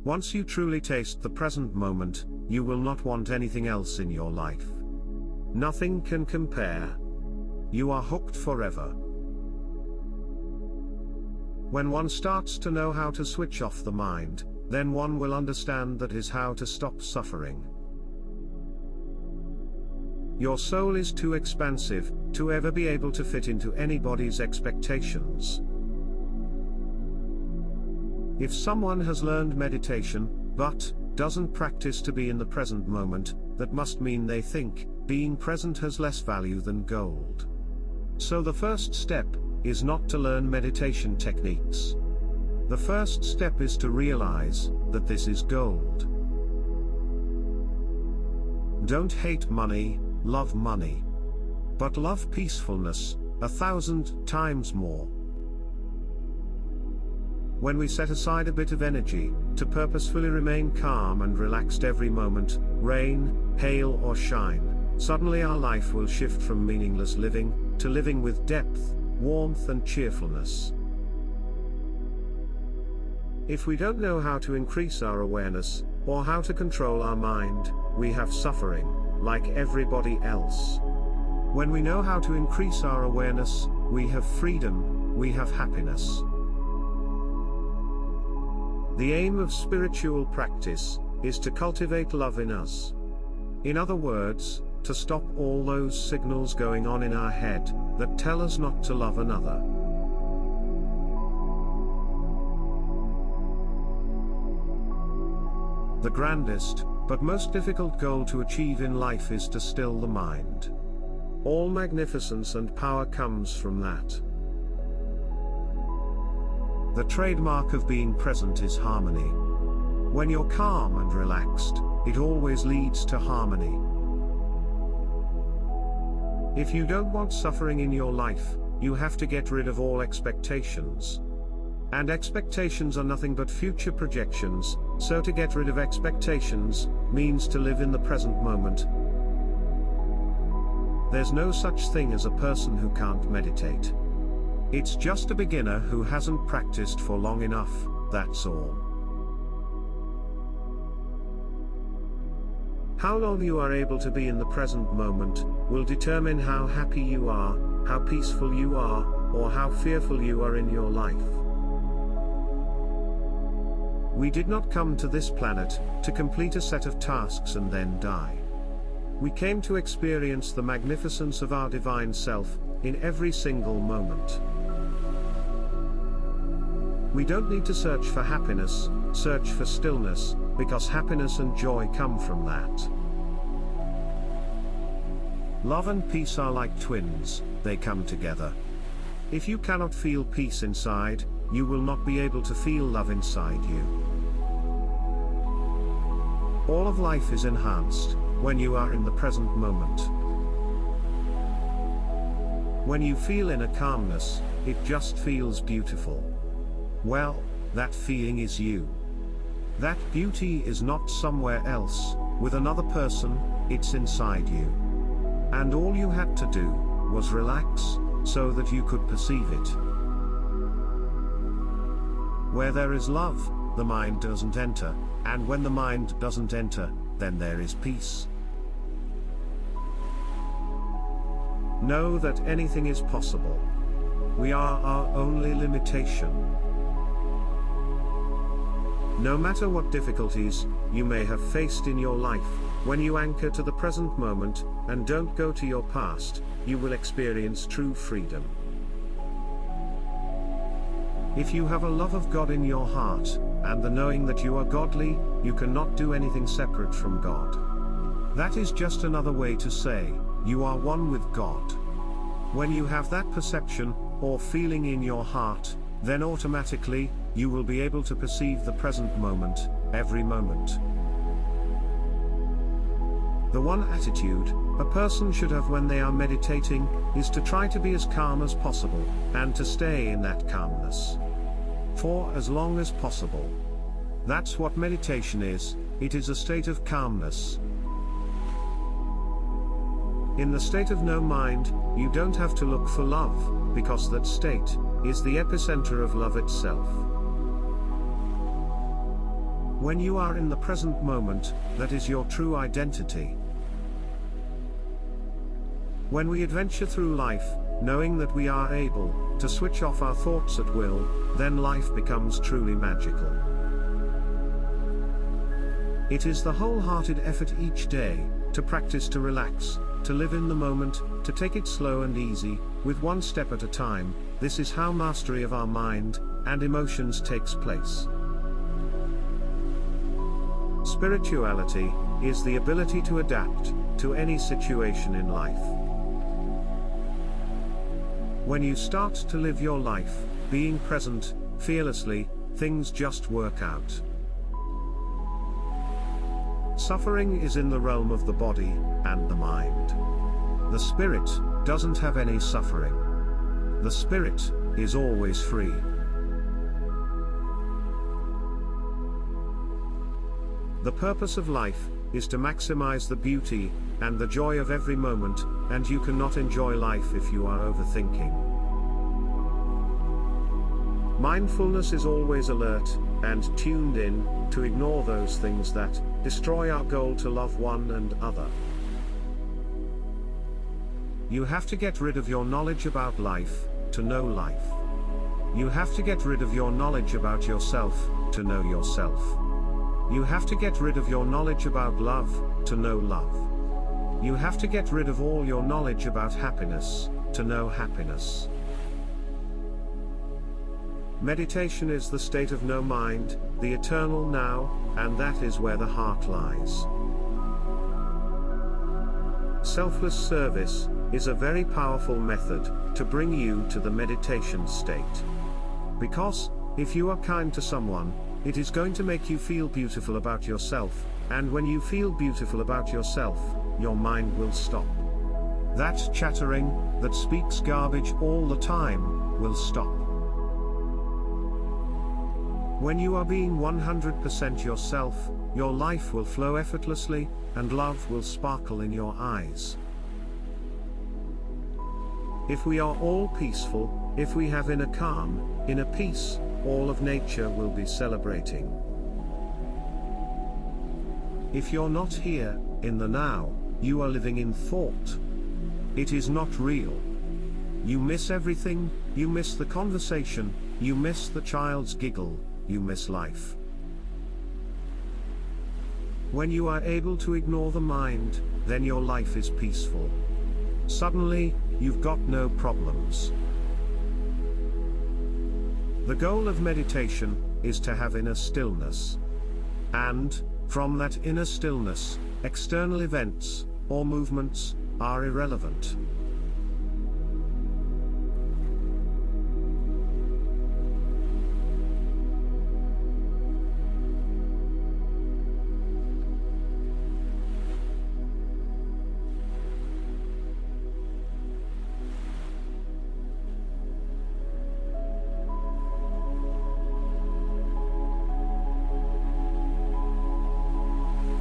Once you truly taste the present moment, you will not want anything else in your life. Nothing can compare. You are hooked forever. When one starts to know how to switch off the mind, then one will understand that is how to stop suffering. Your soul is too expansive to ever be able to fit into anybody's expectations. If someone has learned meditation, but doesn't practice to be in the present moment, that must mean they think being present has less value than gold. So the first step is not to learn meditation techniques. The first step is to realize that this is gold. Don't hate money, love money. But love peacefulness 1,000 times more. When we set aside a bit of energy to purposefully remain calm and relaxed every moment, rain, hail or shine, suddenly our life will shift from meaningless living to living with depth, warmth and cheerfulness. If we don't know how to increase our awareness, or how to control our mind, we have suffering, like everybody else. When we know how to increase our awareness, we have freedom, we have happiness. The aim of spiritual practice is to cultivate love in us. In other words, to stop all those signals going on in our head that tell us not to love another. The grandest, but most difficult goal to achieve in life is to still the mind. All magnificence and power comes from that. The trademark of being present is harmony. When you're calm and relaxed, it always leads to harmony. If you don't want suffering in your life, you have to get rid of all expectations. And expectations are nothing but future projections, so to get rid of expectations means to live in the present moment. There's no such thing as a person who can't meditate. It's just a beginner who hasn't practiced for long enough, that's all. How long you are able to be in the present moment will determine how happy you are, how peaceful you are, or how fearful you are in your life. We did not come to this planet to complete a set of tasks and then die. We came to experience the magnificence of our divine self in every single moment. We don't need to search for happiness, search for stillness, because happiness and joy come from that. Love and peace are like twins, they come together. If you cannot feel peace inside, you will not be able to feel love inside you. All of life is enhanced when you are in the present moment. When you feel inner calmness, it just feels beautiful. Well, that feeling is you. That beauty is not somewhere else, with another person, it's inside you. And all you had to do was relax, so that you could perceive it. Where there is love, the mind doesn't enter, and when the mind doesn't enter, then there is peace. Know that anything is possible. We are our only limitation. No matter what difficulties you may have faced in your life, when you anchor to the present moment, and don't go to your past, you will experience true freedom. If you have a love of God in your heart, and the knowing that you are godly, you cannot do anything separate from God. That is just another way to say, you are one with God. When you have that perception, or feeling in your heart, then automatically, you will be able to perceive the present moment, every moment. The one attitude a person should have when they are meditating is to try to be as calm as possible, and to stay in that calmness for as long as possible. That's what meditation is, it is a state of calmness. In the state of no mind, you don't have to look for love, because that state is the epicenter of love itself. When you are in the present moment, that is your true identity. When we adventure through life, knowing that we are able to switch off our thoughts at will, then life becomes truly magical. It is the wholehearted effort each day to practice to relax, to live in the moment, to take it slow and easy, with one step at a time. This is how mastery of our mind and emotions takes place. Spirituality is the ability to adapt to any situation in life. When you start to live your life, being present, fearlessly, things just work out. Suffering is in the realm of the body and the mind. The spirit doesn't have any suffering. The spirit is always free. The purpose of life is to maximize the beauty and the joy of every moment, and you cannot enjoy life if you are overthinking. Mindfulness is always alert and tuned in to ignore those things that destroy our goal to love one and other. You have to get rid of your knowledge about life to know life. You have to get rid of your knowledge about yourself to know yourself. You have to get rid of your knowledge about love to know love. You have to get rid of all your knowledge about happiness to know happiness. Meditation is the state of no mind, the eternal now, and that is where the heart lies. Selfless service is a very powerful method to bring you to the meditation state. Because, if you are kind to someone, it is going to make you feel beautiful about yourself, and when you feel beautiful about yourself, your mind will stop. That chattering, that speaks garbage all the time, will stop. When you are being 100% yourself, your life will flow effortlessly, and love will sparkle in your eyes. If we are all peaceful, if we have inner calm, inner peace, all of nature will be celebrating. If you're not here, in the now, you are living in thought. It is not real. You miss everything, you miss the conversation, you miss the child's giggle, you miss life. When you are able to ignore the mind, then your life is peaceful. Suddenly, you've got no problems. The goal of meditation is to have inner stillness. And, from that inner stillness, external events, or movements, are irrelevant.